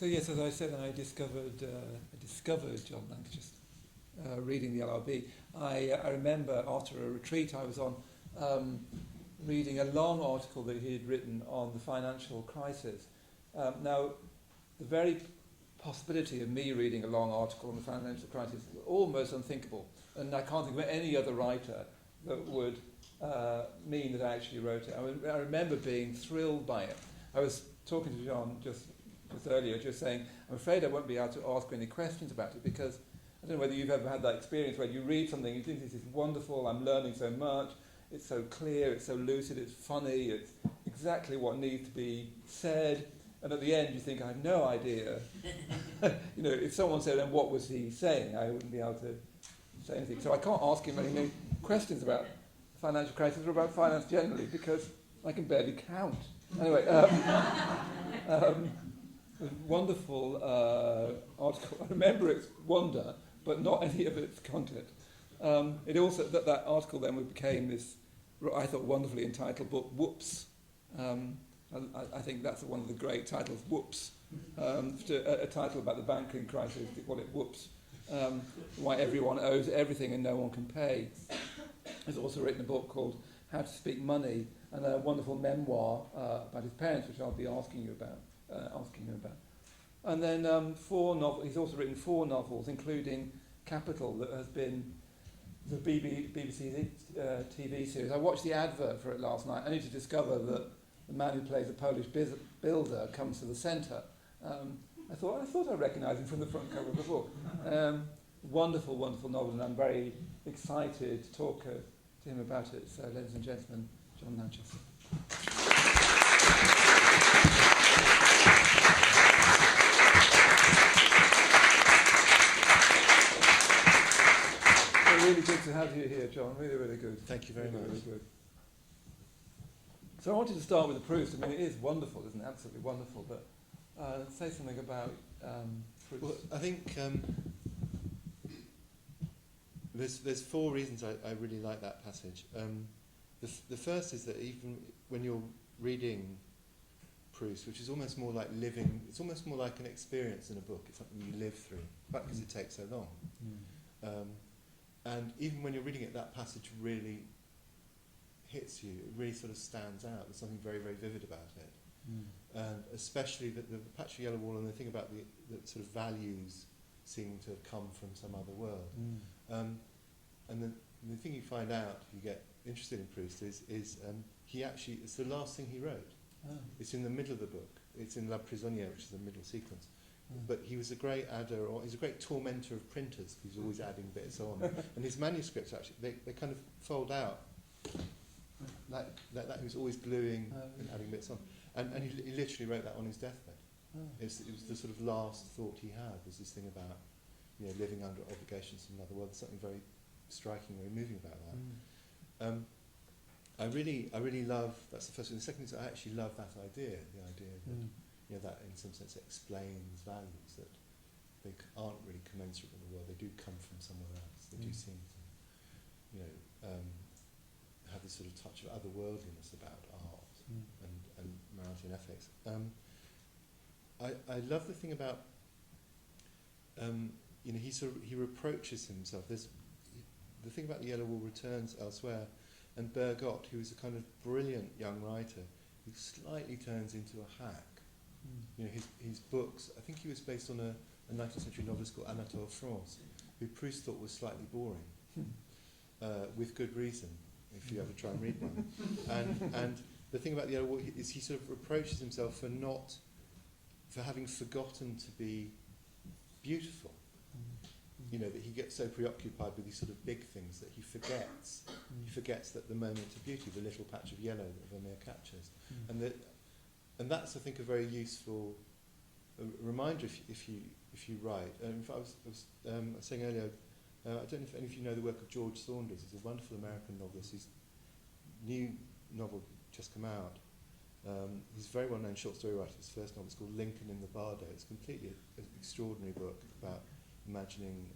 So yes, as I said, I discovered John Lanchester reading the LRB. I remember after a retreat I was on, reading a long article that he had written on the financial crisis. Now, the very possibility of me reading a long article on the financial crisis is almost unthinkable, and I can't think of any other writer that would mean that I actually wrote it. I remember being thrilled by it. I was talking to John just earlier, just saying, I'm afraid I won't be able to ask any questions about it, because I don't know whether you've ever had that experience where you read something, you think this is wonderful, I'm learning so much, it's so clear, it's so lucid, it's funny, it's exactly what needs to be said, and at the end you think, I have no idea. If someone said, then what was he saying? I wouldn't be able to say anything. So I can't ask him any questions about the financial crisis or about finance generally, because I can barely count. Anyway, wonderful article. I remember its wonder, but not any of its content. It also that article then became this, I thought, wonderfully entitled book, Whoops. I think that's one of the great titles, Whoops. A title about the banking crisis, they call it Whoops. Why everyone owes everything and no one can pay. He's also written a book called How to Speak Money, and a wonderful memoir about his parents, which I'll be asking him about. And then 4 novels. He's also written 4 novels, including Capital, that has been the BBC TV series. I watched the advert for it last night, only to discover that the man who plays a Polish builder comes to the centre. I thought I recognised him from the front cover of the book. Wonderful, wonderful novel, and I'm very excited to talk to him about it. So, ladies and gentlemen, John Lanchester. Really good to have you here, John. Really, really good. Thank you very much. Really good. So I wanted to start with the proofs. I mean, it is wonderful, isn't it? Absolutely wonderful. But say something about proofs. Well, I think there's 4 reasons I really like that passage. The first is that even when you're reading proofs, which is almost more like living, it's almost more like an experience in a book. It's something you live through, but because it takes so long. And even when you're reading it, that passage really hits you. It really sort of stands out. There's something very, very vivid about it. And especially the patch of yellow wall, and the thing about the sort of values seeming to have come from some other world. And the thing you find out, if you get interested in Proust, is he actually, it's the last thing he wrote. It's in the middle of the book. It's in La Prisonnière, which is the middle sequence. But he was a great adder, or he's a great tormentor of printers. He's always adding bits on. And his manuscripts, actually, they kind of fold out. Like he was always gluing and adding bits on. And he literally wrote that on his deathbed. It was the sort of last thought he had, was this thing about living under obligations from another world. There's something very striking, very moving about that. I really love, that's the first one. The second is I actually love that idea, the idea that that in some sense explains values that they aren't really commensurate with the world. They do come from somewhere else. They do seem to, have this sort of touch of otherworldliness about art and morality and ethics. I love the thing about, he reproaches himself. There's the thing about the Yellow Wall returns elsewhere, and Bergotte, who is a kind of brilliant young writer, who slightly turns into a hack. His books, I think he was based on a 19th century novelist called Anatole France, who Proust thought was slightly boring, with good reason, if you ever try and read one. And the thing about the Yellow Wall is he sort of reproaches himself for having forgotten to be beautiful. That he gets so preoccupied with these sort of big things that he forgets that the moment of beauty, the little patch of yellow that Vermeer captures, and that's, I think, a very useful reminder if you write. I was saying earlier, I don't know if any of you know the work of George Saunders. He's a wonderful American novelist. His new novel just come out. He's a very well-known short story writer. His first novel is called Lincoln in the Bardo. It's completely an extraordinary book about imagining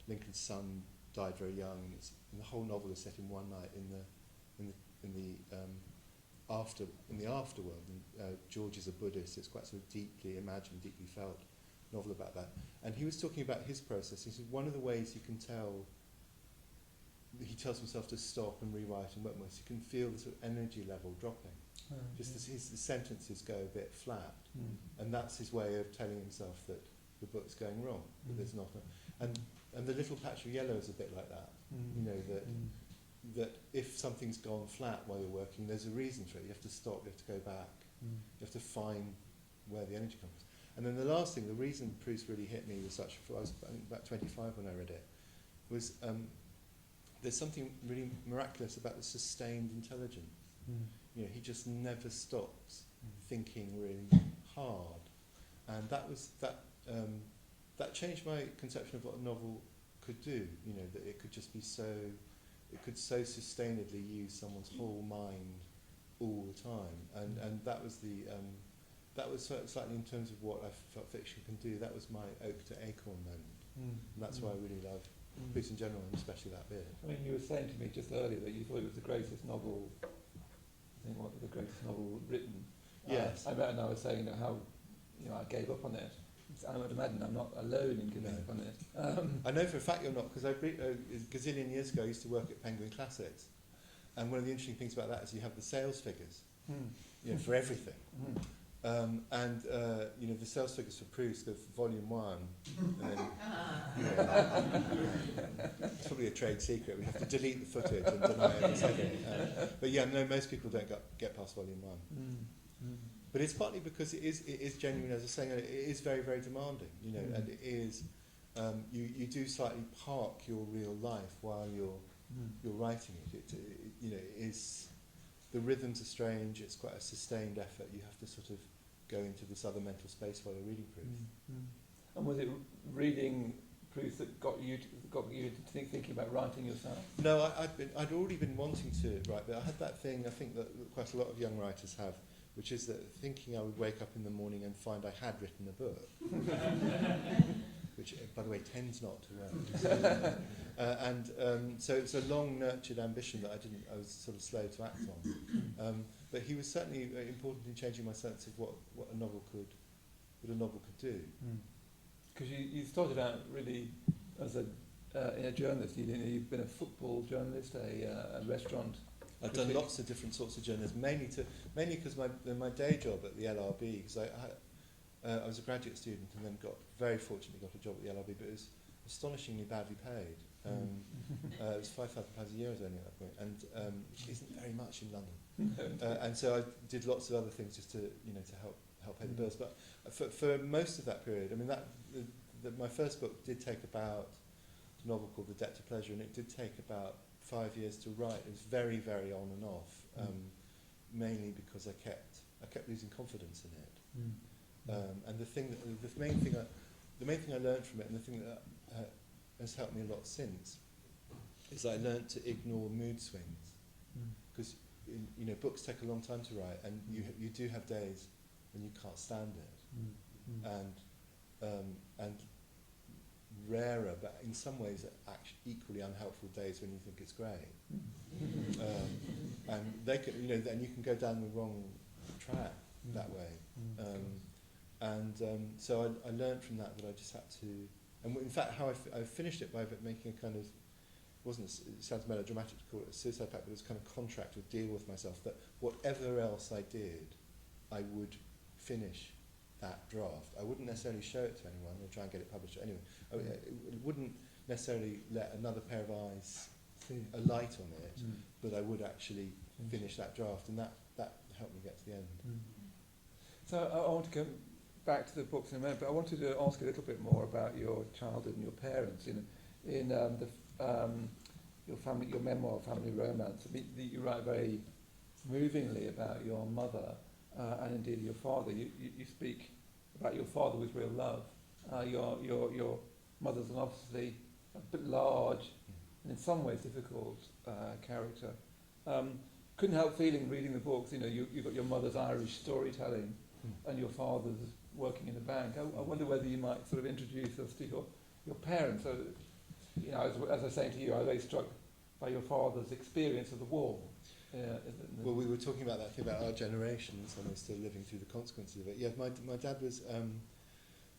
Lincoln's son died very young, and the whole novel is set in one night in the in the afterworld. And, George is a Buddhist. It's quite sort of deeply imagined, deeply felt novel about that. And he was talking about his process. He said one of the ways you can tell, he tells himself to stop and rewrite and work more, so you can feel the sort of energy level dropping. Just as his sentences go a bit flat. And that's his way of telling himself that the book's going wrong, that there's not and the little patch of yellow is a bit like that. You know, that if something's gone flat while you're working, there's a reason for it. You have to stop, you have to go back, you have to find where the energy comes. And then the last thing, the reason Proust really hit me was such, I was I think about 25 when I read it, was there's something really miraculous about the sustained intelligence. You know, he just never stops thinking really hard, and that changed my conception of what a novel could do. You know, that it could just be so, it could so sustainedly use someone's whole mind all the time, and that was the that was slightly in terms of what I felt fiction can do. That was my oak to acorn moment, and that's why I really love Proust in general, and especially that bit. I mean, you were saying to me just earlier that you thought it was the greatest novel. I think what the greatest novel written. Yes. I met and I was saying how I gave up on it. I would imagine I'm not alone in giving up on it. I know for a fact you're not, because a gazillion years ago I used to work at Penguin Classics, and one of the interesting things about that is you have the sales figures, you know, for everything. And you know, the sales figures for Proust go for volume 1, and then you know, it's probably a trade secret. We have to delete the footage and deny every second. But yeah, no, most people don't get past volume 1. But it's partly because it is genuine, as I was saying, it is very, very demanding, you know, and it is, you do slightly park your real life while you're writing it. You know, it is, the rhythms are strange, it's quite a sustained effort. You have to sort of go into this other mental space while you're reading Proust. And was it reading Proust that got you to thinking about writing yourself? No, I'd already been wanting to write, but I had that thing, I think that quite a lot of young writers have, which is that thinking I would wake up in the morning and find I had written a book, which, by the way, tends not to work. So it's a long nurtured ambition that I was sort of slow to act on. But he was certainly important in changing my sense of what a novel could do. Because you started out really as a journalist. You've been a football journalist, a restaurant. I've done lots of different sorts of journalism, mainly because my day job at the LRB, because I was a graduate student and then very fortunately got a job at the LRB, but it was astonishingly badly paid. It was £5,000 a year I was earning at that point, and which isn't very much in London. And so I did lots of other things just to help pay the bills. But for most of that period, I mean, my first book did take about a novel called The Debt to Pleasure, and it did take about 5 years to write. It was very, very on and off, mainly because I kept losing confidence in it. And the main thing I learned from it, and the thing that has helped me a lot since, is I learned to ignore mood swings, because you know, books take a long time to write, and you do have days when you can't stand it, and rarer, but in some ways actually equally unhelpful days when you think it's great, and they can, you know, then you can go down the wrong track that way, so I learned from that I just had to, and in fact how I finished it by making a kind of, it sounds melodramatic to call it a suicide pact, but it was kind of contract or deal with myself that whatever else I did, I would finish that draft. I wouldn't necessarily show it to anyone or try and get it published anyway. It wouldn't necessarily let another pair of eyes alight on it, but I would actually finish that draft, and that helped me get to the end. So I want to go back to the books in a minute, but I wanted to ask a little bit more about your childhood and your parents. In your family, your memoir, Family Romance, you write very movingly about your mother and indeed your father. You speak about your father with real love. Your mother's an obviously a bit large and in some ways difficult character. Couldn't help feeling, reading the books, you've got your mother's Irish storytelling and your father's working in a bank. I wonder whether you might sort of introduce us to your parents. So, as I was saying to you, I was very struck by your father's experience of the war. Well, we were talking about that thing about our generations, and we're still living through the consequences of it. Yeah, my dad was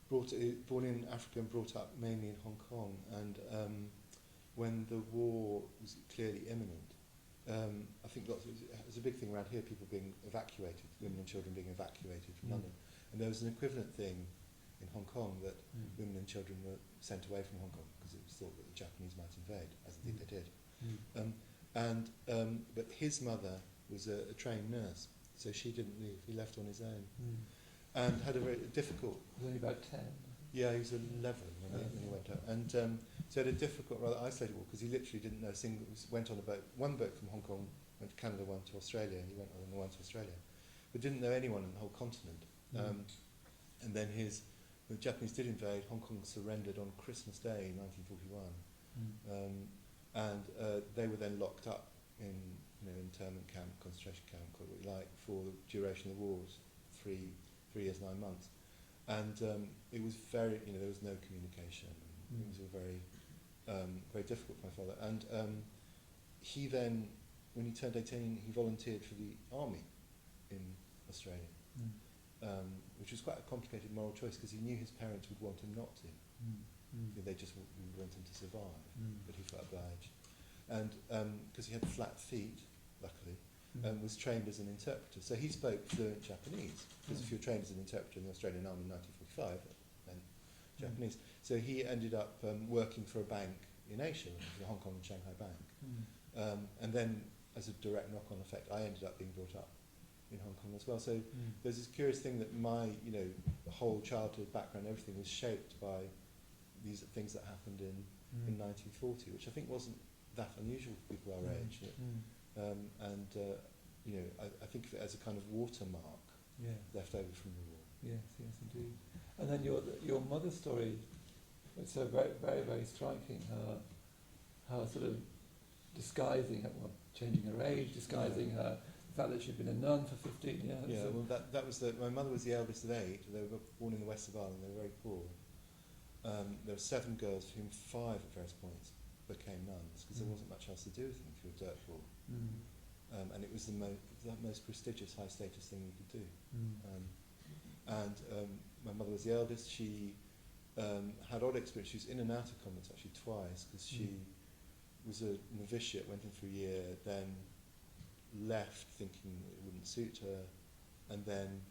born in Africa and brought up mainly in Hong Kong, and when the war was clearly imminent, I think there's a big thing around here, people being evacuated, women and children being evacuated from London. And there was an equivalent thing in Hong Kong that women and children were sent away from Hong Kong because it was thought that the Japanese might invade, as indeed they did. But his mother was a trained nurse, so she didn't leave. He left on his own, and had a very difficult. He was only about 10. Yeah, he was 11 when he went out, and so he had a difficult, rather isolated walk, because he literally didn't know a single. Went on a boat, one boat from Hong Kong, went to Canada, one to Australia. He went on the one to Australia, but didn't know anyone in the whole continent. And then the Japanese did invade. Hong Kong surrendered on Christmas Day, 1941, and they were then locked up in internment camp, concentration camp, call it what you like, for the duration of the war, 3 years, 9 months. And it was very, there was no communication. It was all very, very difficult for my father. And he then, when he turned 18, he volunteered for the army in Australia, which was quite a complicated moral choice because he knew his parents would want him not to. They just would want him to survive, but he felt obliged. And because he had flat feet, luckily, was trained as an interpreter. So he spoke fluent Japanese, because if you're trained as an interpreter in the Australian Army in 1945, then Japanese. So he ended up working for a bank in Asia, the Hong Kong and Shanghai Bank. And then, as a direct knock-on effect, I ended up being brought up in Hong Kong as well. So there's this curious thing that my, whole childhood background, everything was shaped by these things that happened in 1940, which I think wasn't that unusual for people our age. I think of it as a kind of watermark left over from the war. Yes, indeed. And then your mother's story was so very, very, very striking. Her sort of disguising, changing her age, disguising her the fact that she'd been a nun for 15 years. Yeah, well, that was my mother was the eldest of 8. They were born in the west of Ireland. They were very poor. There were 7 girls, of whom 5 at various points became nuns, because there wasn't much else to do with them if you were dirt poor. And it was the most prestigious, high status thing you could do. My mother was the eldest. She had odd experience. She was in and out of convents actually twice, because she was a novitiate, went in for a year, then left thinking it wouldn't suit her, and then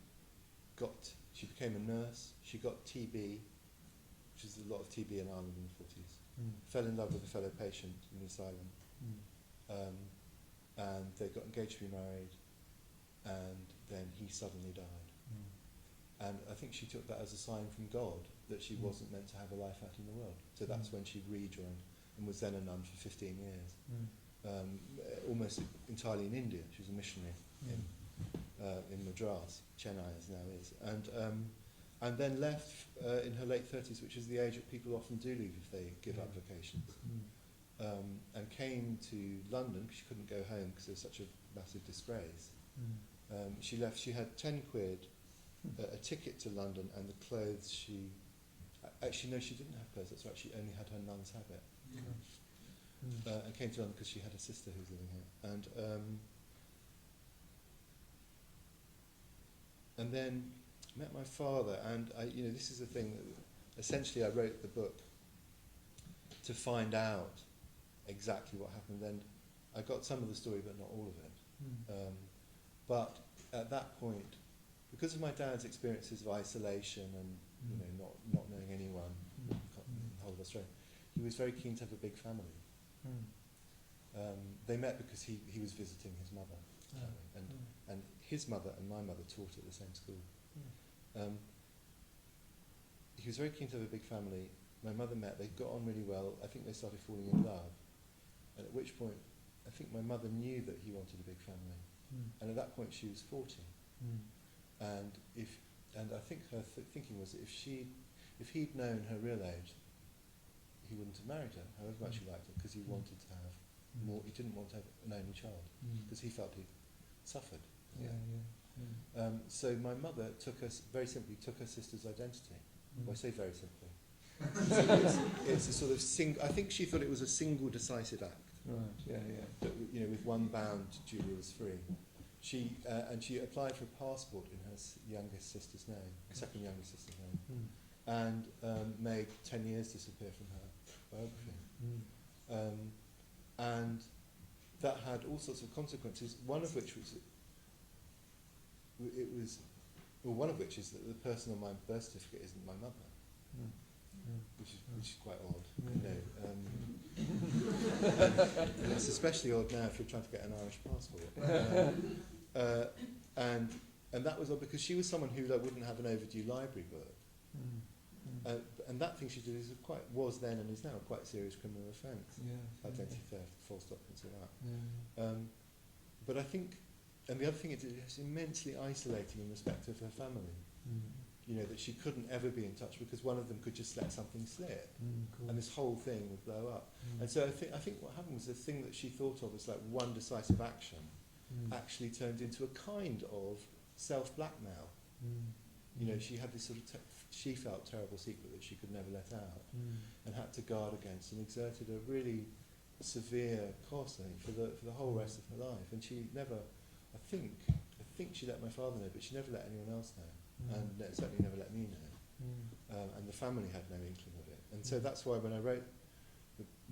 she became a nurse. She got TB, which is a lot of TB in Ireland in the 40s. Fell in love with a fellow patient in the asylum, and they got engaged to be married, and then he suddenly died. And I think she took that as a sign from God that she wasn't meant to have a life out in the world. So that's when she rejoined and was then a nun for 15 years, almost entirely in India. She was a missionary in Madras, Chennai as now is, and then left in her late 30s, which is the age that people often do leave if they give up vocations, and came to London because she couldn't go home because there was such a massive disgrace. She left. She had 10 quid, a ticket to London, and the clothes she... Actually, no, she didn't have clothes. That's right. She only had her nun's habit. And came to London because she had a sister who was living here. And then met my father, and this is the thing that essentially I wrote the book to find out exactly what happened. And I got some of the story, but not all of it. But at that point, because of my dad's experiences of isolation and not knowing anyone in the whole of Australia, he was very keen to have a big family. They met because he was visiting his mother, and his mother and my mother taught at the same school. He was very keen to have a big family. My mother met, they got on really well. I think they started falling in love, and at which point I think my mother knew that he wanted a big family, and at that point she was 40. And I think her thinking was that if he'd known her real age, he wouldn't have married her, however much he liked her, because he wanted to have more. He didn't want to have an only child because he felt he suffered. So my mother very simply took her sister's identity. Well, I say very simply. It's a sort of I think she thought it was a single decisive act. Right. That with one bound, Julia was free. She applied for a passport in her youngest sister's name, second youngest sister's name, and made 10 years disappear from her biography. And that had all sorts of consequences. One of which is that the person on my birth certificate isn't my mother, which is quite odd. And it's especially odd now if you're trying to get an Irish passport. And that was odd because she was someone who wouldn't have an overdue library book. And that thing she did was then and is now a quite serious criminal offence. Identity theft, false documents, all that. But I think, and the other thing it did, it's immensely isolating in respect of her family. That she couldn't ever be in touch because one of them could just let something slip, and this whole thing would blow up. And so I think what happened was the thing that she thought of as like one decisive action actually turned into a kind of self-blackmail. She had this sort of she felt terrible secret that she could never let out, and had to guard against, and exerted a really severe cost, I think, for the whole rest of her life. And she never, I think she let my father know, but she never let anyone else know, and certainly never let me know. And the family had no inkling of it. And so that's why when I wrote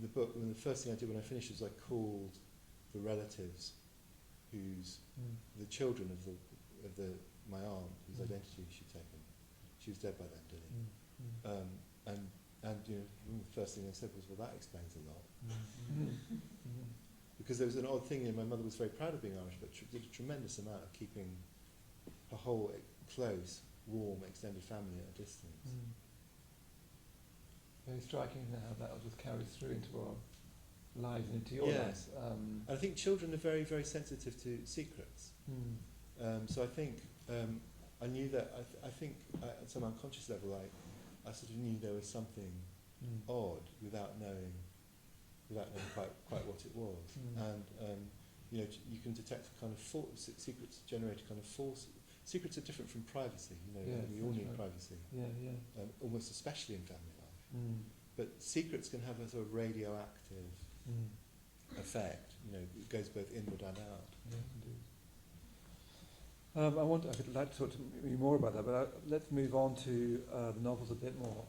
the book, the first thing I did when I finished was I called the relatives, the children of my aunt, whose identity she'd taken. She was dead by then, Dilly. And the first thing I said was, well, that explains a lot. Because there was an odd thing, my mother was very proud of being Irish, but did a tremendous amount of keeping her whole close, warm, extended family at a distance. Very striking how that just carries through into our lives and into your lives. And I think children are very, very sensitive to secrets. So I think I knew that. I think at some unconscious level, I sort of knew there was something odd without knowing quite what it was. And you can detect kind of secrets generate kind of false. Secrets are different from privacy. We all need privacy. Almost especially in family life. But secrets can have a sort of radioactive effect. It goes both inward and out. Indeed. I'd like to talk to you more about that, but let's move on to the novels a bit more.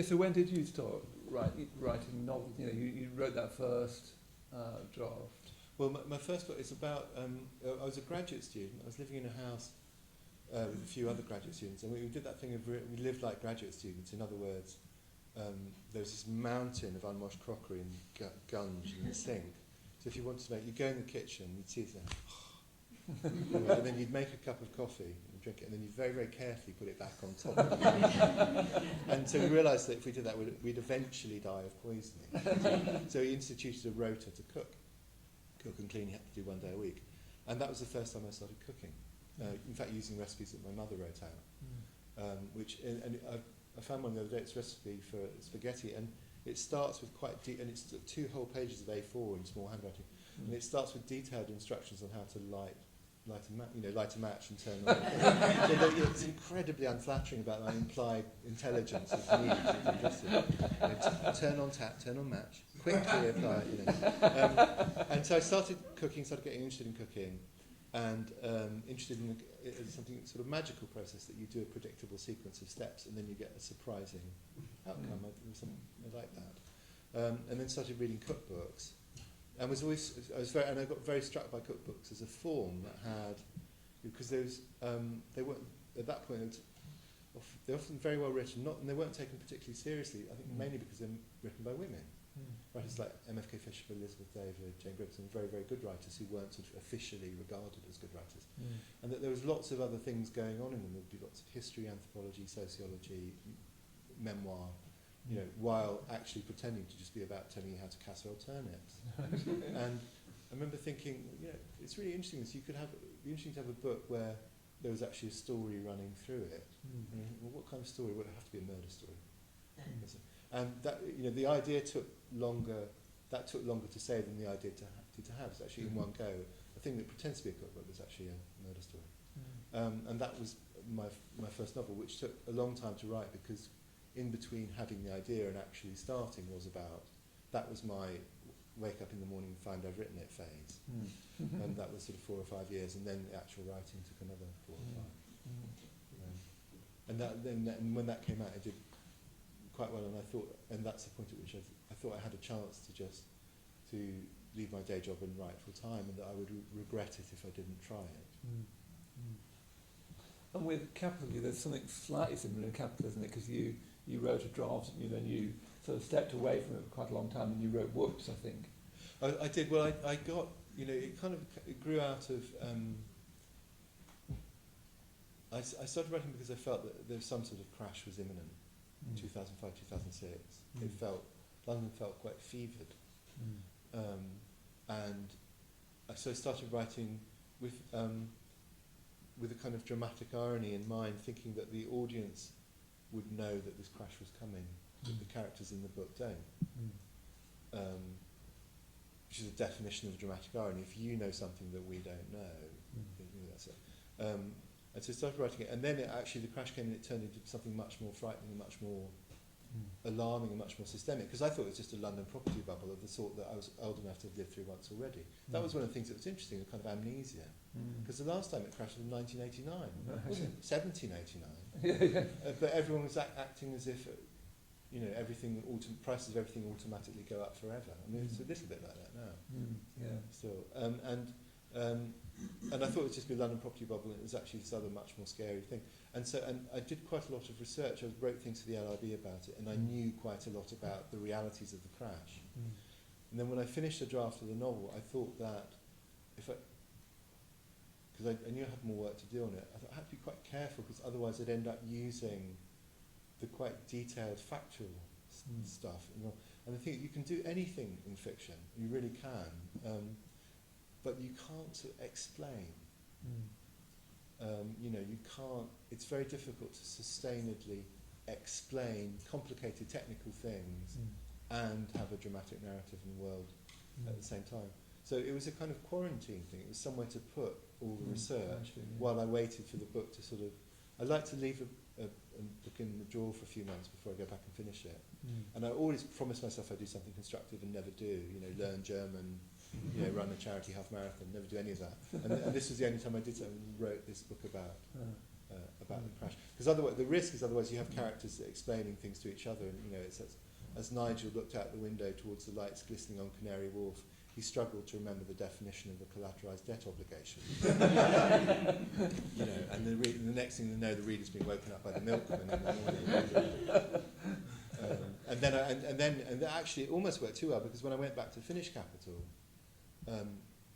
So when did you start writing novels? You wrote that first draft. Well, my first book is about. I was a graduate student. I was living in a house with a few other graduate students, and we did that thing of we lived like graduate students. In other words, there was this mountain of unwashed crockery and gunge in the sink. So if you wanted to you go in the kitchen, you'd see it there, and then you'd make a cup of coffee and drink it, and then you'd very, very carefully put it back on top. And so we realised that if we did that, we'd eventually die of poisoning. So we instituted a rota to cook and clean. You had to do 1 day a week, and that was the first time I started cooking. In fact, using recipes that my mother wrote out, I found one the other day. It's a recipe for spaghetti, and it starts with quite deep, and it's 2 whole pages of A4 in small handwriting, and it starts with detailed instructions on how to light a match and turn on. So it's incredibly unflattering about my implied intelligence of needs. Turn on tap, turn on match, quickly apply. And so I started getting interested in cooking, and interested in something sort of magical process that you do a predictable sequence of steps and then you get a surprising outcome. I like that. And then started reading cookbooks, and I got very struck by cookbooks as a form that had, because they weren't at that point. They're often very well written, and they weren't taken particularly seriously. I think mainly because they're written by women. Writers like M.F.K. Fisher, Elizabeth David, Jane Bribson, very, very good writers who weren't sort of officially regarded as good writers. And that there was lots of other things going on in them. There would be lots of history, anthropology, sociology, memoir, while actually pretending to just be about telling you how to casserole turnips. And I remember thinking, it's really interesting. It'd be interesting to have a book where there was actually a story running through it. Well, what kind of story? Would it have to be a murder story? And that, the idea took longer. That took longer to say than the idea to have. It's actually in one go. A thing that pretends to be a cookbook was actually a murder story. And that was my first novel, which took a long time to write because in between having the idea and actually starting that was my wake up in the morning and find I've written it phase. And that was sort of 4 or 5 years, and then the actual writing took another 4 or 5. And when that came out, it did quite well, and I thought, and that's the point at which I thought I had a chance to leave my day job and write full time, and that I would regret it if I didn't try it. And with Capitali, there's something slightly similar in Capitali, isn't it? Because you wrote a draft, and then you sort of stepped away from it for quite a long time, and you wrote Whoops, I think. I did. Well, I got, it grew out of. I started writing because I felt that there was some sort of crash was imminent. 2005, 2006. London felt quite fevered, and so I started writing with a kind of dramatic irony in mind, thinking that the audience would know that this crash was coming, that the characters in the book don't. Which is a definition of dramatic irony. If you know something that we don't know, that's it. And so I started writing it, and then the crash came and it turned into something much more frightening and much more alarming and much more systemic, because I thought it was just a London property bubble of the sort that I was old enough to have lived through once already. That was one of the things that was interesting, a kind of amnesia. Because the last time it crashed was in 1989, wasn't it? 1789. But everyone was acting as if, everything, prices of everything automatically go up forever. I mean, it's a little bit like that now. Still. And I thought it was just a London property bubble, and it was actually this other much more scary thing. And I did quite a lot of research. I wrote things to the LRB about it, and I knew quite a lot about the realities of the crash. And then when I finished the draft of the novel, I thought that because I knew I had more work to do on it, I thought I had to be quite careful, because otherwise I'd end up using the quite detailed factual stuff. And I think you can do anything in fiction, you really can, but you can't sort of explain. You can't, it's very difficult to sustainedly explain complicated technical things and have a dramatic narrative in the world at the same time. So it was a kind of quarantine thing. It was somewhere to put all the research while I waited for the book to sort of... I like to leave a book in the drawer for a few months before I go back and finish it. And I always promise myself I'd do something constructive and never do. Learn German, run a charity half marathon, never do any of that. And this was the only time I did so, and wrote this book about the crash. Because otherwise, the risk is otherwise you have characters explaining things to each other, and it's as Nigel looked out the window towards the lights glistening on Canary Wharf, he struggled to remember the definition of a collateralised debt obligation. And the next thing you know, the reader's being woken up by the milkman in the morning. And actually it almost worked too well, because when I went back to finish Capital,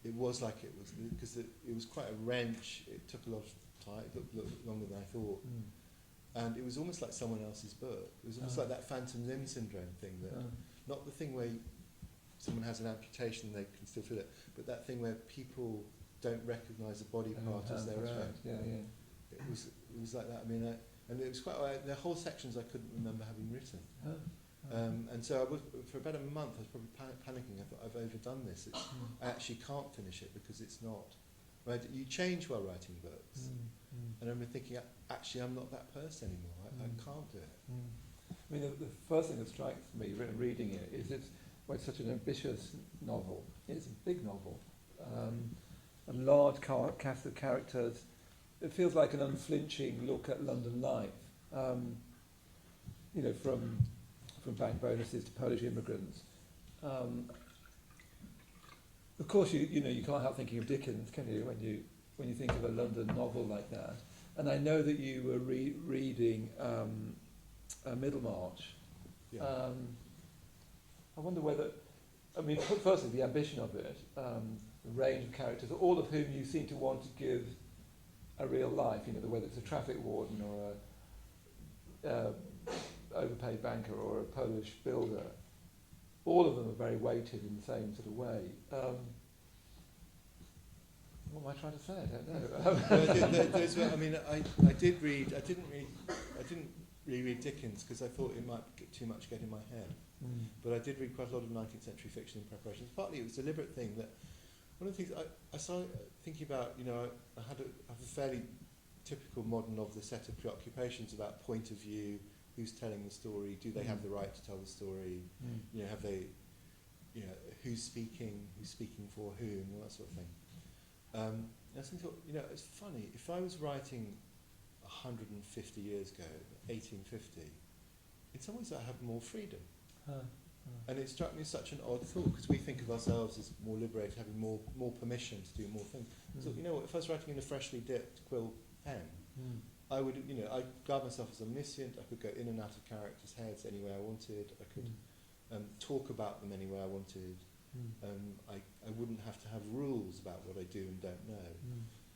it was like it was, because it was quite a wrench. It took a lot of time. It looked longer than I thought. And it was almost like someone else's book. It was almost like that phantom limb syndrome thing, that not the thing where someone has an amputation and they can still feel it, but that thing where people don't recognise a body part as their own. It was like that. I mean, and it was quite. There are whole sections I couldn't remember having written. And so I was, for about a month, I was probably panicking. I thought, I've overdone this. I actually can't finish it because it's not. Right? You change while writing books. And I remember thinking, actually, I'm not that person anymore. I can't do it. I mean, the first thing that strikes me reading it is it's such an ambitious novel. It's a big novel. A large cast of characters. It feels like an unflinching look at London life. From bank bonuses to Polish immigrants. Of course, you can't help thinking of Dickens, can you, when you think of a London novel like that? And I know that you were reading Middlemarch. I wonder whether, firstly, the ambition of it, the range of characters, all of whom you seem to want to give a real life, whether it's a traffic warden or a overpaid banker or a Polish builder, all of them are very weighted in the same sort of way. What am I trying to say? I don't know. I didn't really read Dickens because I thought it might get too much get in my head. But I did read quite a lot of 19th century fiction in preparation. Partly it was a deliberate thing that one of the things I started thinking about, I have a fairly typical modern novelist set of preoccupations about point of view, who's telling the story, do they have the right to tell the story, you know, have they, you know, who's speaking for whom, all that sort of thing. And I thought, you know, it's funny, if I was writing 150 years ago, 1850, in some ways I have more freedom. And it struck me as such an odd thought, because we think of ourselves as more liberated, having more permission to do more things. So, you know what, if I was writing in a freshly dipped quill pen, I would, you know, I regard myself as omniscient. I could go in and out of characters' heads any way I wanted. I could talk about them any way I wanted. I wouldn't have to have rules about what I do and don't know.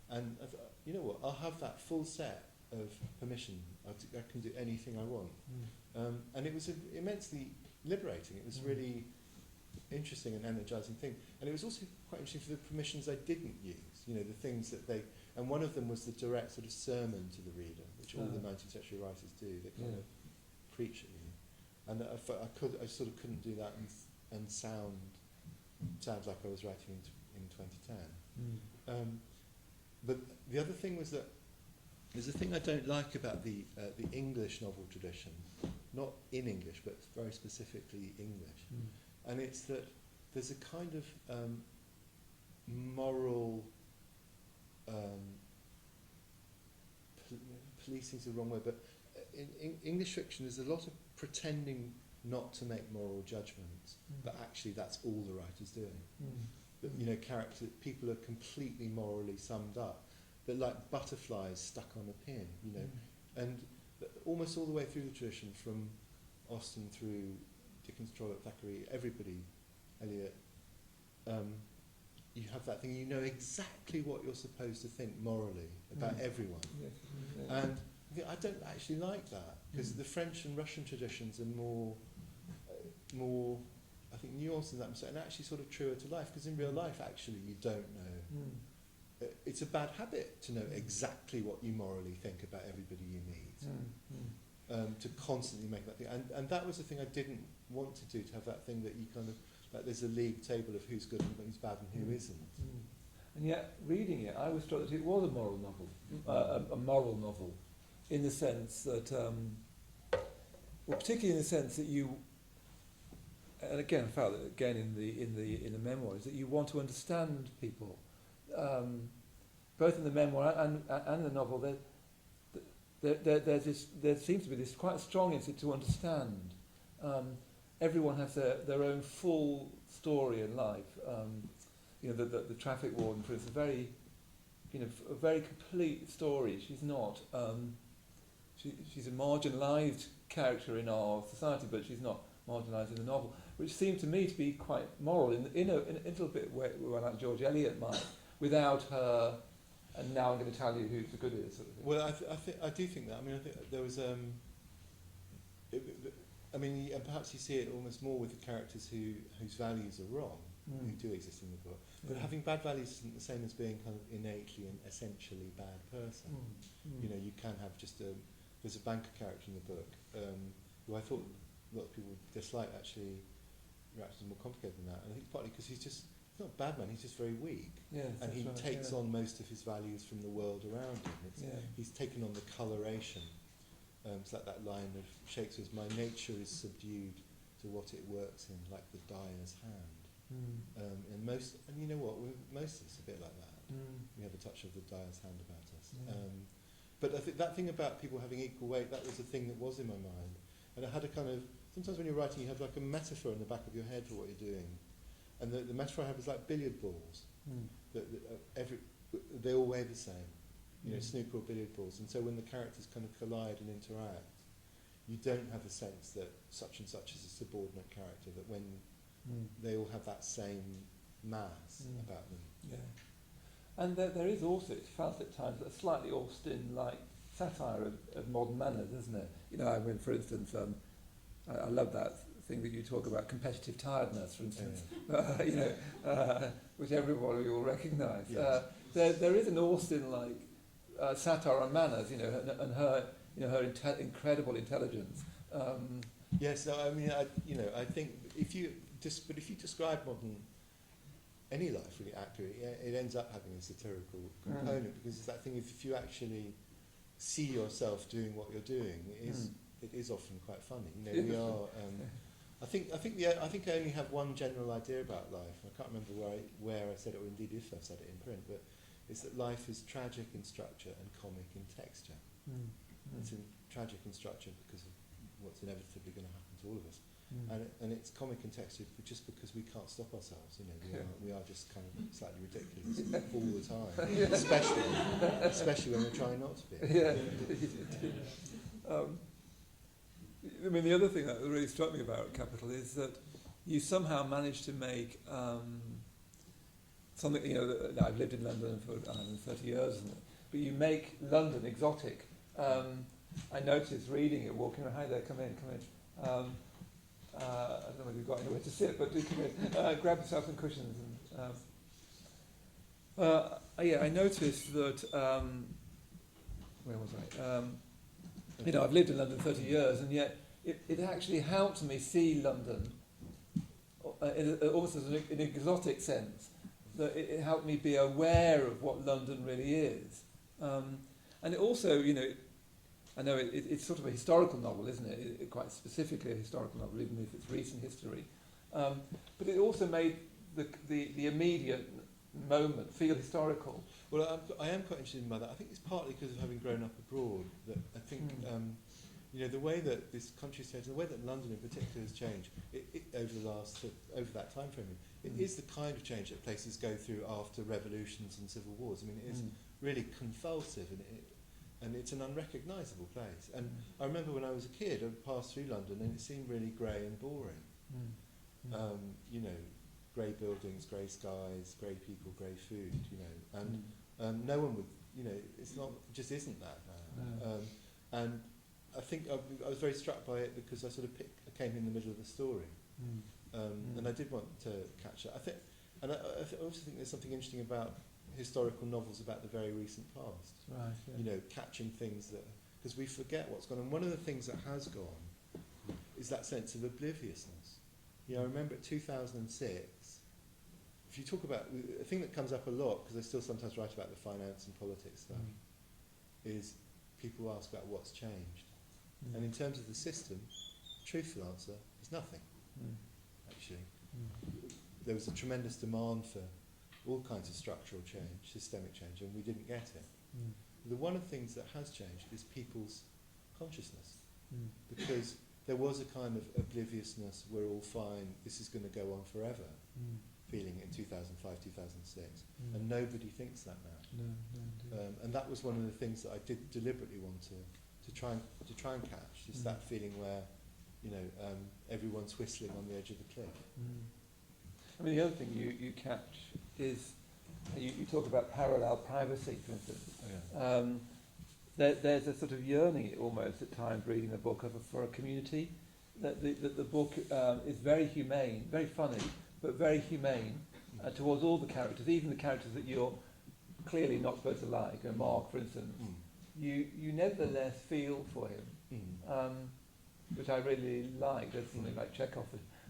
And I thought, you know what, I'll have that full set of permission. I can do anything I want. And it was immensely liberating. It was really interesting and energizing thing. And it was also quite interesting for the permissions I didn't use, you know, the things that they, and one of them was the direct sort of sermon to the reader, which all the 19th century writers do. They kind of preach at you. And I sort of couldn't do that and sound like I was writing in 2010. But the other thing was that there's a thing I don't like about the English novel tradition, not in English, but very specifically English. And it's that there's a kind of moral, policing is the wrong word, but in English fiction there's a lot of pretending not to make moral judgments, but actually that's all the writer's doing. That, you know, people are completely morally summed up. They're like butterflies stuck on a pin, you know, and almost all the way through the tradition, from Austen through Dickens, Trollope, Thackeray, everybody, Eliot, you have that thing, you know exactly what you're supposed to think morally about everyone. And I don't actually like that, because the French and Russian traditions are more, I think, nuanced in that respect, and actually sort of truer to life, because in real life, actually, you don't know. It's a bad habit to know exactly what you morally think about everybody you meet, to constantly make that thing. And that was the thing I didn't want to do, to have that thing that you kind of, like there's a league table of who's good and who's bad and who isn't. And yet, reading it, I was struck that it was a moral novel, a moral novel, in the sense that, well, particularly in the sense that you, and again, I felt that again in the memoirs, that you want to understand people, both in the memoir and the novel. There seems to be this quite strong instinct to understand. Everyone has their own full story in life. You know, the traffic warden, for instance, a very complete story. She's not. She's a marginalised character in our society, but she's not marginalised in the novel, which seemed to me to be quite moral in a little bit where like George Eliot might, without her. And now I'm going to tell you who the good is. Sort of thing. Well, I do think that. I mean, I think there was. I mean, and perhaps you see it almost more with the characters whose values are wrong, who do exist in the book. But having bad values isn't the same as being kind of innately and essentially bad person. You know, you can have just there's a banker character in the book who I thought a lot of people would dislike. Actually, reacted more complicated than that. And I think partly because he's not a bad man, he's just very weak. And he takes on most of his values from the world around him. He's taken on the coloration. It's like that line of Shakespeare's, "My nature is subdued to what it works in, like the dyer's hand." And you know what, most of us are a bit like that. We have a touch of the dyer's hand about us. But I think that thing about people having equal weight, that was a thing that was in my mind. And I had a kind of, sometimes when you're writing, you have like a metaphor in the back of your head for what you're doing. And the metaphor I had was like billiard balls. They all weigh the same. You know, snooker or billiard balls. And so when the characters kind of collide and interact, you don't have a sense that such and such is a subordinate character, that when they all have that same mass about them. And there is also, it felt at times, a slightly Austen-like satire of modern manners, isn't it? You know, I mean, for instance, I love that thing that you talk about, competitive tiredness, for instance, you know, which everybody will recognise. There is an Austen-like satire on manners, you know, and her, you know, her incredible intelligence. Yes, no, I mean, I think if you describe any life really accurately, it ends up having a satirical component, because it's that thing, if you actually see yourself doing what you're doing, it is often quite funny. You know, we are. I think I only have one general idea about life. I can't remember where I said it, or indeed if I've said it in print, but it's that life is tragic in structure and comic in texture. It's tragic in structure because of what's inevitably going to happen to all of us, and it's comic in texture just because we can't stop ourselves. You know, we are just kind of slightly ridiculous all the time, especially when we're trying not to be. I mean, the other thing that really struck me about Capital is that you somehow managed to make something, you know, that I've lived in London for 30 years, but you make London exotic. I noticed reading it, walking around, hi there, come in. I don't know whether you've got anywhere to sit, but do come in. Grab yourself some cushions. I noticed that, where was I? You know, I've lived in London 30 years, and yet it actually helped me see London almost as an exotic sense. That it helped me be aware of what London really is. And it also, you know, I know it's sort of a historical novel, isn't it? Quite specifically a historical novel, even if it's recent history. But it also made the immediate moment feel historical. Well, I am quite interested in that. I think it's partly because of having grown up abroad that I think, you know, the way that this country's changed, the way that London in particular has changed over that time frame, it is the kind of change that places go through after revolutions and civil wars. I mean, it is really convulsive, and it's an unrecognisable place. And I remember when I was a kid, I'd pass through London and it seemed really grey and boring. You know, grey buildings, grey skies, grey people, grey food, you know, and no one would, you know, it just isn't that now. And I think I was very struck by it because I sort of came in the middle of the story, and I did want to catch it. I also think there's something interesting about historical novels about the very recent past. Right. Yeah. You know, catching things that, because we forget what's gone on. One of the things that has gone is that sense of obliviousness. You know, I remember at 2006. If you talk about a thing that comes up a lot, because I still sometimes write about the finance and politics stuff, is people ask about what's changed. And in terms of the system, the truthful answer is nothing, actually. There was a tremendous demand for all kinds of structural change, systemic change, and we didn't get it. One of the things that has changed is people's consciousness, because there was a kind of obliviousness, we're all fine, this is going to go on forever, feeling in 2005, 2006, and nobody thinks that now. No, and that was one of the things that I did deliberately want to try and catch, is that feeling where, you know, everyone's whistling on the edge of the cliff. I mean, the other thing you catch is you talk about parallel privacy, for instance. There's a sort of yearning almost at times reading the book for a community. That the book is very humane, very funny, but very humane towards all the characters, even the characters that you're clearly not supposed to like. Mark, for instance, you nevertheless feel for him, which I really like. There's something like Chekhov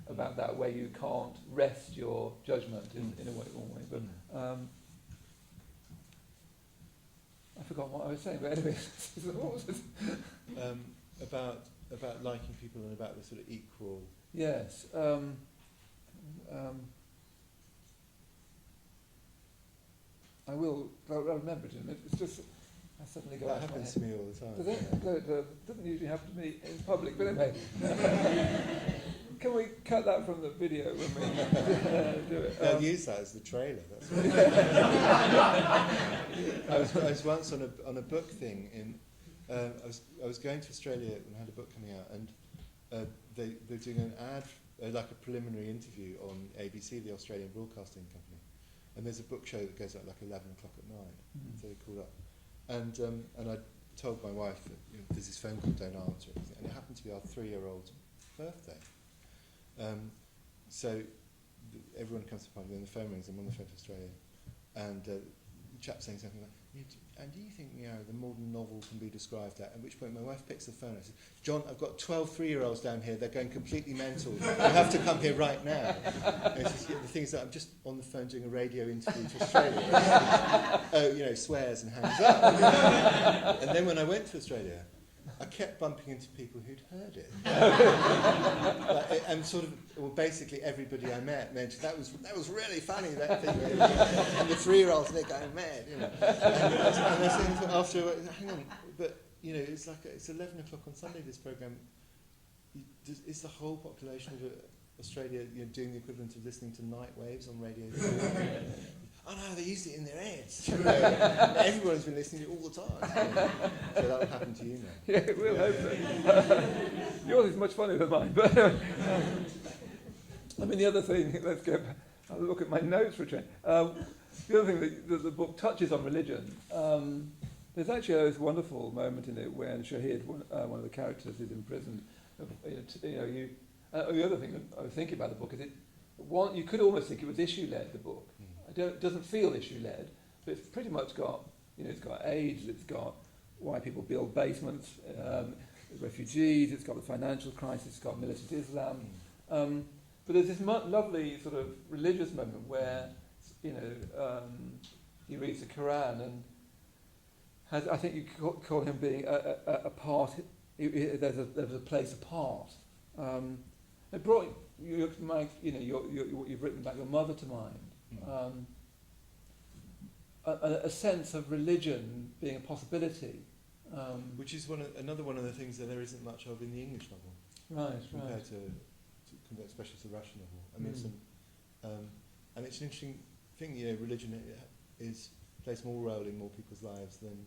about that, where you can't rest your judgment in a way, but I forgot what I was saying, but anyway, what was it? About liking people and about the sort of equal... Yes. I'll remember it in a minute. It's just, I suddenly go out of my head. That happens to me all the time. Does it? No, it doesn't usually happen to me in public, but anyway. Can we cut that from the video when we do it? They'll use that as the trailer. That's what I was once on a book thing in. I was going to Australia and had a book coming out, and they're doing an ad, like a preliminary interview on ABC, the Australian Broadcasting Company, and there's a book show that goes out like 11 o'clock at night. So they called up, and I told my wife that, you know, there's this phone call, don't answer it, and it happened to be our 3-year-old's birthday. So everyone comes to the party, and the phone rings, I'm on the phone to Australia, and the chap's saying something like, and do you think, you know, the modern novel can be described at which point my wife picks the phone and says, John, I've got 12 3-year-olds down here, they're going completely mental, you have to come here right now. And says, yeah, the thing is that I'm just on the phone doing a radio interview to Australia. Oh, you know, swears and hangs up. And then when I went to Australia, I kept bumping into people who'd heard it. And sort of, well, basically everybody I met mentioned, that was really funny, that thing. And the 3-year-olds, they're going mad, you know. And I was saying after, hang on, but, you know, it's like, it's 11 o'clock on Sunday, this programme. Is the whole population of Australia, you know, doing the equivalent of listening to night waves on radio? Oh no, they used it in their heads. Everyone's been listening to it all the time. So that will happen to you now. Yeah, we'll hope so. Yours is much funnier than mine. But I mean, the other thing, let's go back. I'll look at my notes for a change. The other thing that the book touches on religion. There's actually this wonderful moment in it when Shahid, one of the characters, is imprisoned. The other thing that I was thinking about the book is you could almost think it was issue-led, the book. It doesn't feel issue-led, but it's pretty much got, it's got AIDS, it's got why people build basements, refugees, it's got the financial crisis, it's got militant Islam. But there's this lovely sort of religious moment where, he reads the Quran and I think you call him being a part. There's a place apart. It brought what you've written about your mother to mind. A sense of religion being a possibility, which is another one of the things that there isn't much of in the English novel, compared to especially to the Russian novel. I mean, and it's an interesting thing. Religion plays more role in more people's lives than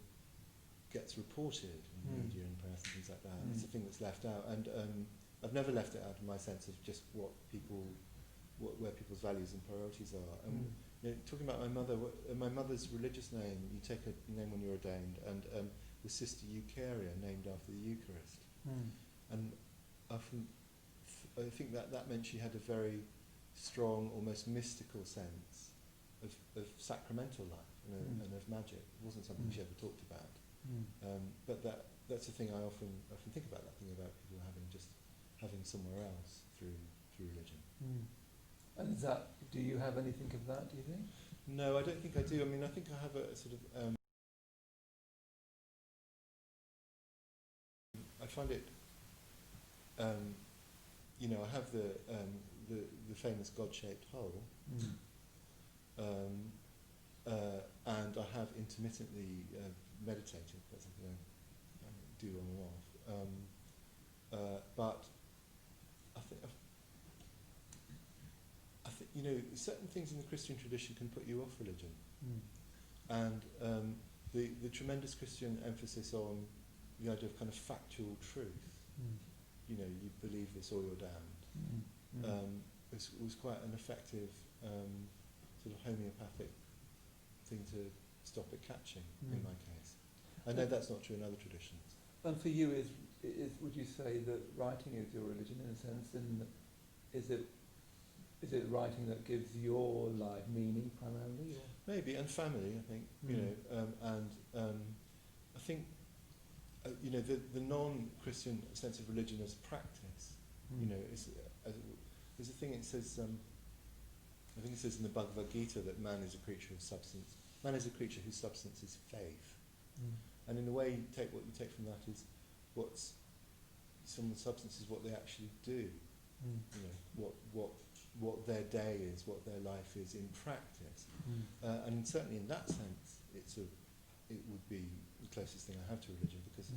gets reported in media and press and things like that. It's a thing that's left out, and I've never left it out of my sense of just where people's values and priorities are. Talking about my mother's religious name, you take a name when you're ordained, and was Sister Eucharia, named after the Eucharist. And often I think that meant she had a very strong, almost mystical sense of sacramental life and of magic. It wasn't something she ever talked about. But that's the thing I often think about, that thing about people having somewhere else through religion. And do you have anything of that, do you think? No, I don't think I do. I mean, I think I have a sort of I find it I have the famous God-shaped hole, and I have intermittently meditated. That's something I do on and off. But I think certain things in the Christian tradition can put you off religion, and the tremendous Christian emphasis on the idea of kind of factual truth. You believe this or you're damned. Was quite an effective sort of homeopathic thing to stop it catching in my case. I know that's not true in other traditions. And for you, would you say that writing is your religion in a sense? And is it writing that gives your life meaning primarily? Or? Maybe, and family, I think. I think the non-Christian sense of religion as practice. There's a thing it says. I think it says in the Bhagavad Gita that man is a creature of substance. Man is a creature whose substance is faith. And in a way, what you take from that is some of the substance is what they actually do. What their day is, what their life is in practice. And certainly in that sense, it would be the closest thing I have to religion, because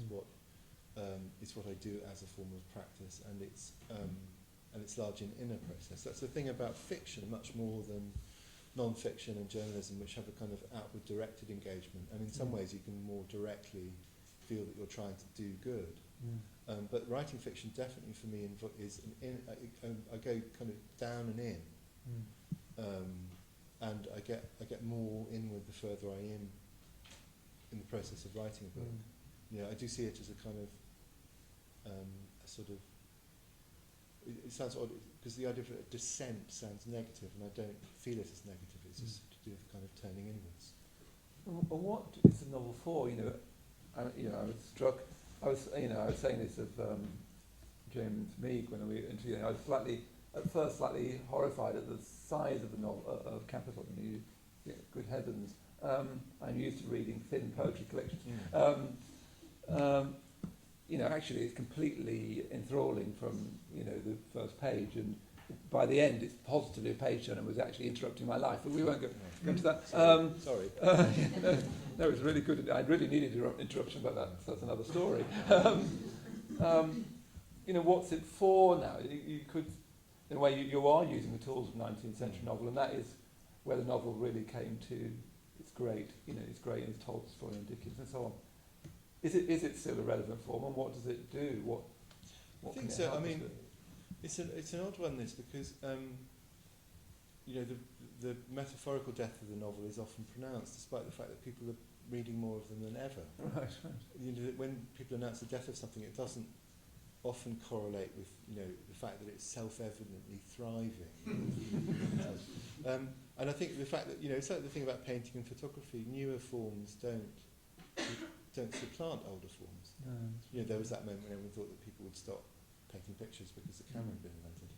it's what I do as a form of practice, and it's largely an inner process. That's the thing about fiction, much more than non-fiction and journalism, which have a kind of outward directed engagement, and in some ways you can more directly feel that you're trying to do good. But writing fiction definitely for me is I go kind of down and in, and I get more inward the further I am in the process of writing a book. I do see it as a kind of a sort of. It sounds odd because the idea of a descent sounds negative, and I don't feel it as negative. It's just to do with kind of turning inwards. And what is the novel for? I was struck. I was saying this of James Meek when we interviewed. I was at first slightly horrified at the size of the novel of Capitali. Good heavens! I'm used to reading thin poetry collections. actually it's completely enthralling from, the first page, and by the end it's positively a page turner and was actually interrupting my life, but we won't go into that. Sorry. No, it's really good. I really needed an interruption, but that's another story. What's it for now? You could, in a way, you are using the tools of 19th century novel, and that is where the novel really came to. It's great, it's great, and it's told the story in Dickens and so on. Is it still a relevant form, and what does it do? What I think can it so. help I mean, us with? it's an odd one, this, because the metaphorical death of the novel is often pronounced, despite the fact that people are reading more of them than ever. Right. When people announce the death of something, it doesn't often correlate with the fact that it's self-evidently thriving. And I think the fact that it's like the thing about painting and photography. Newer forms don't supplant older forms. No. There was that moment when everyone thought that people would stop painting pictures because the camera had been invented.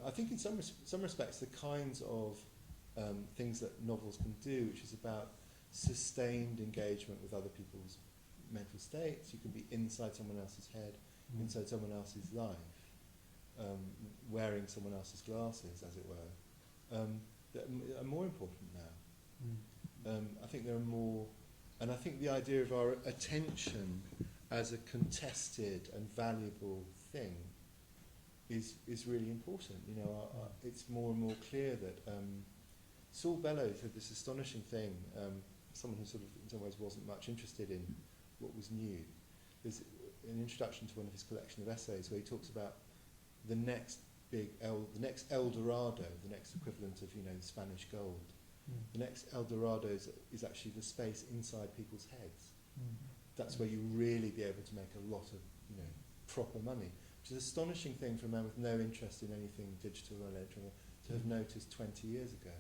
I think in some respects, the kinds of things that novels can do, which is about sustained engagement with other people's mental states. You can be inside someone else's head, inside someone else's life, wearing someone else's glasses, as it were, that are more important now. I think there are more, and I think the idea of our attention as a contested and valuable thing is really important. It's more and more clear that Saul Bellows had this astonishing thing. Someone who sort of, in some ways, wasn't much interested in what was new. There's an introduction to one of his collection of essays where he talks about the next the next El Dorado, the next equivalent of Spanish gold. The next El Dorado is actually the space inside people's heads. That's where you really be able to make a lot of proper money, which is an astonishing thing for a man with no interest in anything digital or electronic to have noticed 20 years ago.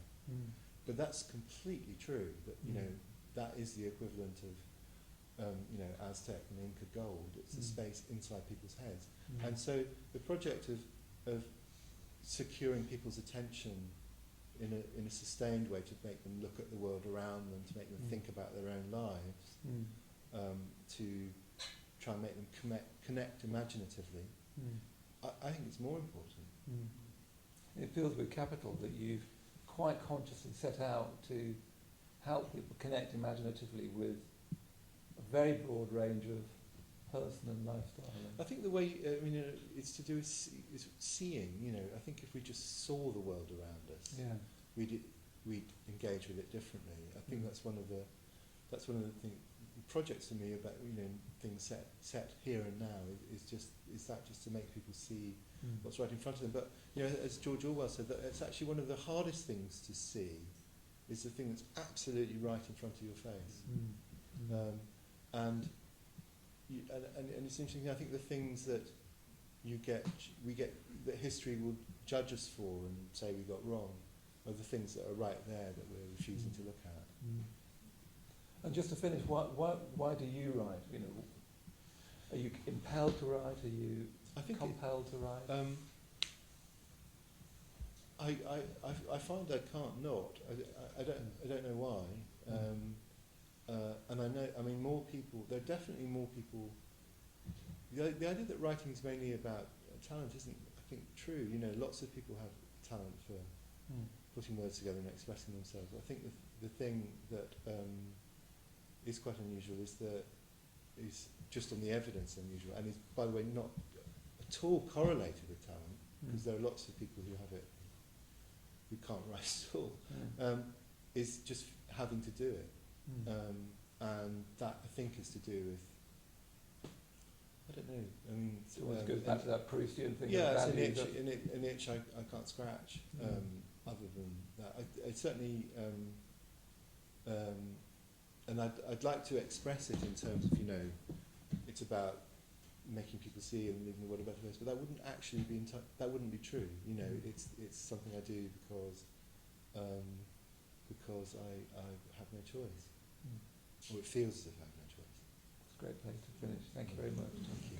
But that's completely true. That that is the equivalent of Aztec and Inca gold. It's the space inside people's heads. And so the project of securing people's attention in a sustained way to make them look at the world around them, to make them think about their own lives, to try and make them connect imaginatively, I think it's more important. It feels with Capital that you've quite consciously set out to help people connect imaginatively with a very broad range of person and lifestyle. I think the way, it's to do with seeing. I think if we just saw the world around us, we'd engage with it differently. I think that's one of the projects for me about things set here and now is that just to make people see what's right in front of them. But as George Orwell said, that it's actually one of the hardest things to see is the thing that's absolutely right in front of your face. And it's interesting. I think the things that we get that history will judge us for and say we got wrong are the things that are right there that we're refusing to look at. And just to finish, why do you write? Are you impelled to write? Are you compelled to write? I find I can't not. I don't know why. And I know. More people. There are definitely more people. The idea that writing is mainly about talent isn't, I think, true. Lots of people have talent for putting words together and expressing themselves. I think the thing that is quite unusual is just on the evidence unusual, and is, by the way, not at all correlated with talent, because there are lots of people who have it who can't write at all. Is just having to do it, and that I think is to do with, I don't know. It always goes back to that Proustian thing. Yeah, it's an itch I can't scratch. Other than that, I certainly, and I'd like to express it in terms of it's about making people see and leaving the world a better place. But that wouldn't actually be that wouldn't be true. It's something I do because I have no choice, or it feels as if I have no choice. It's a great place to finish. Thank you very much. Thank you.